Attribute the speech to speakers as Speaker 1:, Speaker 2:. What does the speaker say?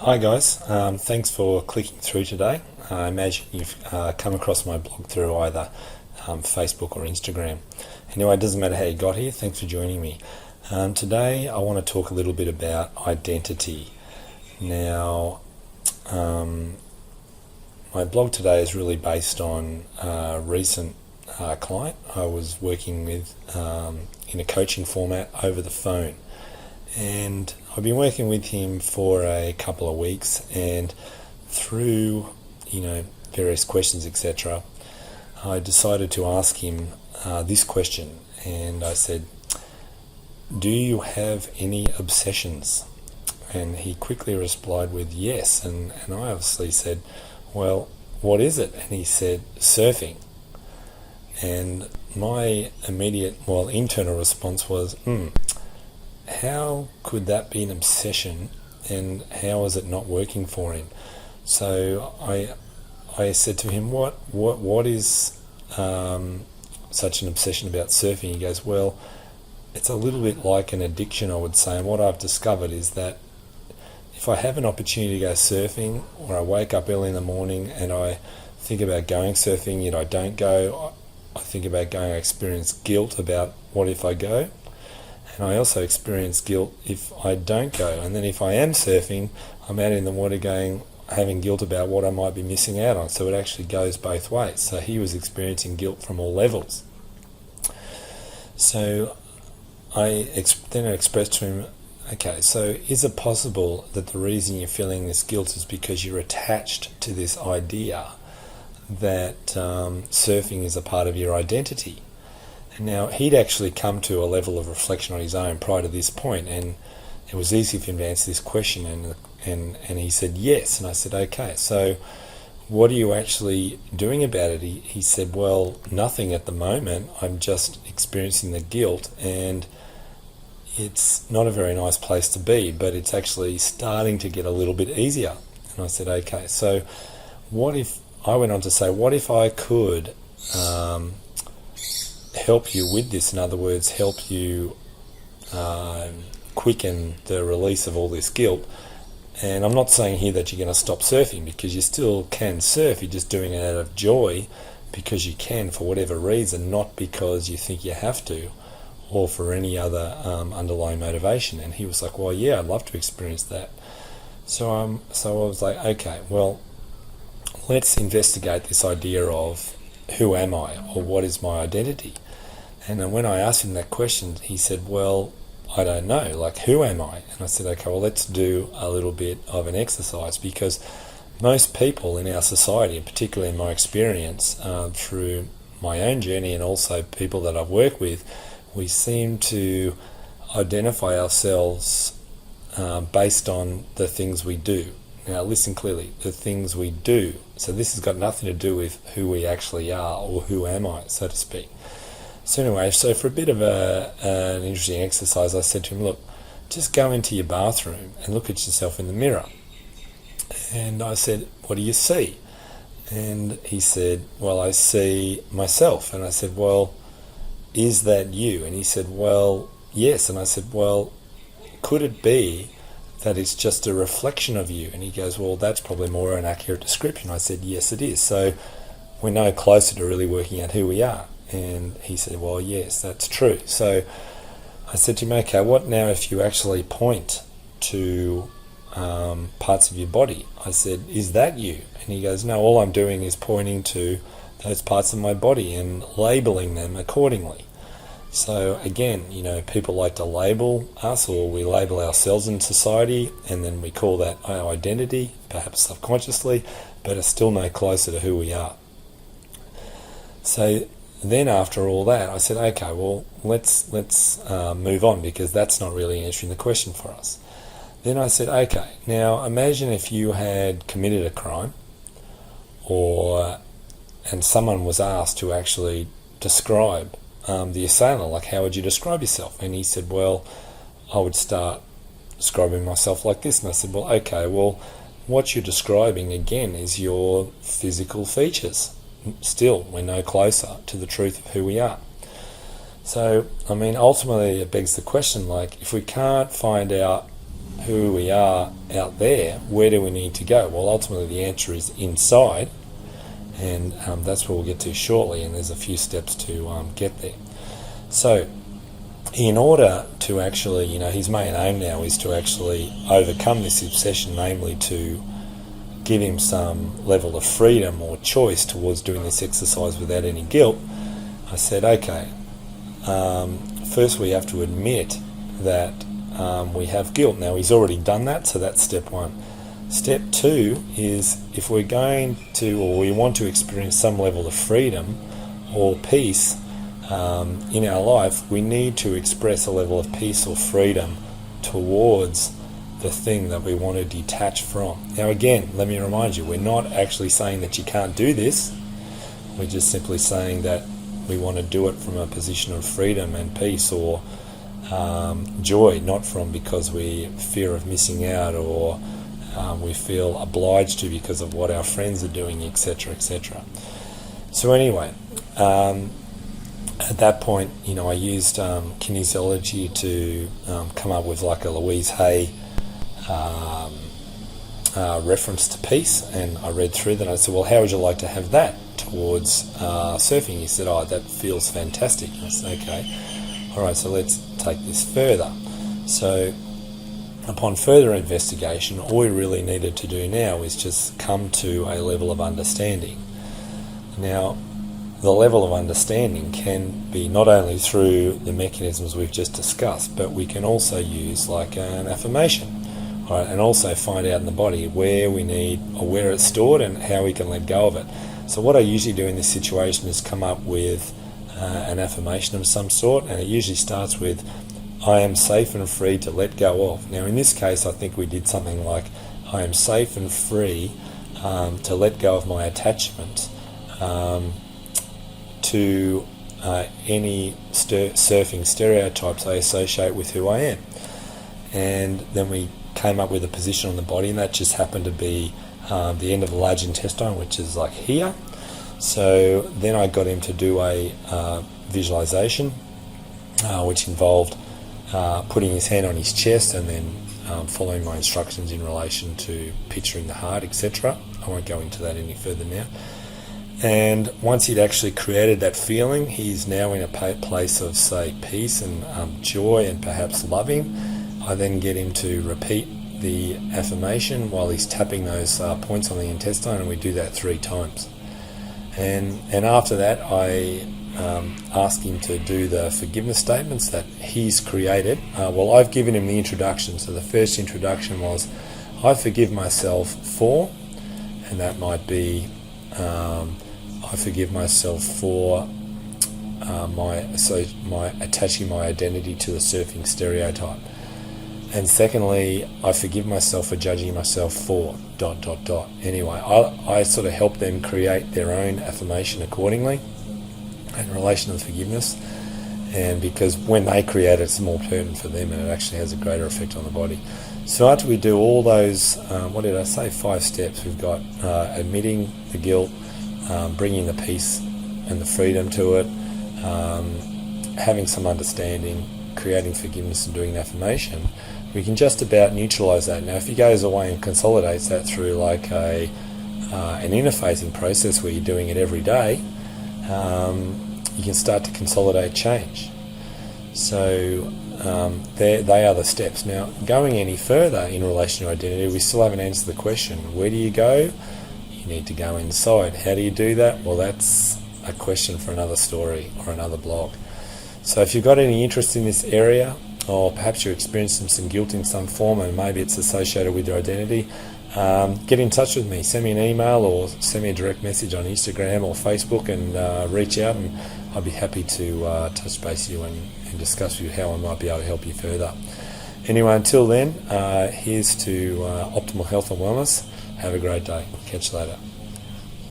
Speaker 1: Hi guys, thanks for clicking through today. I imagine you've come across my blog through either Facebook or Instagram. Anyway, it doesn't matter how you got here, thanks for joining me. Today I want to talk a little bit about identity. Now, my blog today is really based on a recent client I was working with in a coaching format over the phone. And I've been working with him for a couple of weeks, and through various questions, etc., I decided to ask him this question. And I said, do you have any obsessions? And he quickly replied with yes. And I obviously said, well, what is it? And he said, surfing. And my immediate, internal response was, how could that be an obsession, and how is it not working for him? So I said to him, what is such an obsession about surfing? He goes, well, it's a little bit like an addiction, I would say. And what I've discovered is that if I have an opportunity to go surfing, or I wake up early in the morning and I think about going surfing, yet I don't go, I think about going, I experience guilt about what if I go. And I also experience guilt if I don't go. And then if I am surfing, I'm out in the water having guilt about what I might be missing out on. So it actually goes both ways. So he was experiencing guilt from all levels. So I expressed to him, okay, so is it possible that the reason you're feeling this guilt is because you're attached to this idea that surfing is a part of your identity? And now, he'd actually come to a level of reflection on his own prior to this point, and it was easy for him to answer this question, and he said yes. And I said, okay, so what are you actually doing about it? He said, well, nothing at the moment. I'm just experiencing the guilt, and it's not a very nice place to be, but it's actually starting to get a little bit easier. And I said, okay, so I went on to say, what if I could help you with this? In other words, help you quicken the release of all this guilt. And I'm not saying here that you're going to stop surfing, because you still can surf. You're just doing it out of joy because you can, for whatever reason, not because you think you have to or for any other underlying motivation. And he was like, well, yeah, I'd love to experience that. So I was like, okay, well, let's investigate this idea of who am I, or what is my identity? And then when I asked him that question, he said, well, I don't know, like, who am I? And I said, okay, well, let's do a little bit of an exercise, because most people in our society, and particularly in my experience through my own journey and also people that I've worked with, we seem to identify ourselves based on the things we do. Now, listen clearly, the things we do. So this has got nothing to do with who we actually are, or who am I, so to speak. So anyway, for a bit of an interesting exercise, I said to him, look, just go into your bathroom and look at yourself in the mirror. And I said, what do you see? And he said, well, I see myself. And I said, well, is that you? And he said, well, yes. And I said, well, could it be that it's just a reflection of you? And he goes, well, that's probably more an accurate description. I said, yes, it is. So we're no closer to really working out who we are. And he said, well, yes, that's true. So I said to him, okay, what now if you actually point to parts of your body? I said, is that you? And he goes, no, all I'm doing is pointing to those parts of my body and labeling them accordingly. So again, people like to label us, or we label ourselves in society, and then we call that our identity, perhaps subconsciously, but it's still no closer to who we are. So then after all that, I said, okay, well, let's move on, because that's not really answering the question for us. Then I said, okay, now imagine if you had committed a crime, and someone was asked to actually describe the assailant, like, how would you describe yourself? And he said, well, I would start describing myself like this. And I said, well, okay, well, what you're describing again is your physical features. Still, we're no closer to the truth of who we are. So, ultimately it begs the question, like, if we can't find out who we are out there, where do we need to go? Well, ultimately the answer is inside, and that's where we'll get to shortly, and there's a few steps to get there. So in order to actually, his main aim now is to actually overcome this obsession, namely to give him some level of freedom or choice towards doing this exercise without any guilt. I said, okay, first we have to admit that we have guilt. Now, he's already done that, so that's step one. Step two is, if we're going to, or we want to experience some level of freedom or peace in our life, we need to express a level of peace or freedom towards the thing that we want to detach from. Now again, let me remind you, we're not actually saying that you can't do this. We're just simply saying that we want to do it from a position of freedom and peace or joy, not from because we fear of missing out or we feel obliged to because of what our friends are doing, etc., etc. So anyway, at that point, I used kinesiology to come up with like a Louise Hay reference to peace, and I read through that. I said, well, how would you like to have that towards surfing? He said, oh, that feels fantastic. And I said, okay, all right, so let's take this further. So upon further investigation, all we really needed to do now is just come to a level of understanding. Now, the level of understanding can be not only through the mechanisms we've just discussed, but we can also use like an affirmation, right? And also find out in the body where we need or where it's stored and how we can let go of it. So what I usually do in this situation is come up with an affirmation of some sort, and it usually starts with, I am safe and free to let go of. Now in this case, I think we did something like, I am safe and free to let go of my attachment to any surfing stereotypes I associate with who I am. And then we came up with a position on the body, and that just happened to be the end of the large intestine, which is like here. So then I got him to do a visualization, which involved putting his hand on his chest and then following my instructions in relation to picturing the heart, etc. I won't go into that any further now. And once he'd actually created that feeling, he's now in a place of, say, peace and joy and perhaps loving. I then get him to repeat the affirmation while he's tapping those points on the intestine, and we do that 3 times. And after that, I ask him to do the forgiveness statements that he's created. Well, I've given him the introduction. So the first introduction was, I forgive myself for, and that might be, I forgive myself for my attaching my identity to the surfing stereotype. And secondly, I forgive myself for judging myself for ... Anyway, I sort of help them create their own affirmation accordingly in relation to forgiveness. And because when they create it, it's more pertinent for them and it actually has a greater effect on the body. So after we do all those, 5 steps, we've got admitting the guilt, bringing the peace and the freedom to it, having some understanding, creating forgiveness and doing an affirmation. We can just about neutralise that. Now if he goes away and consolidates that through like an interfacing process where you're doing it every day, you can start to consolidate change. So they are the steps. Now, going any further in relation to identity, we still haven't answered the question. Where do you go? You need to go inside. How do you do that? Well, that's a question for another story or another blog. So if you've got any interest in this area, or perhaps you're experiencing some guilt in some form and maybe it's associated with your identity, get in touch with me. Send me an email or send me a direct message on Instagram or Facebook and reach out, and I'd be happy to touch base with you and discuss with you how I might be able to help you further. Anyway, until then, here's to optimal health and wellness. Have a great day. Catch you later.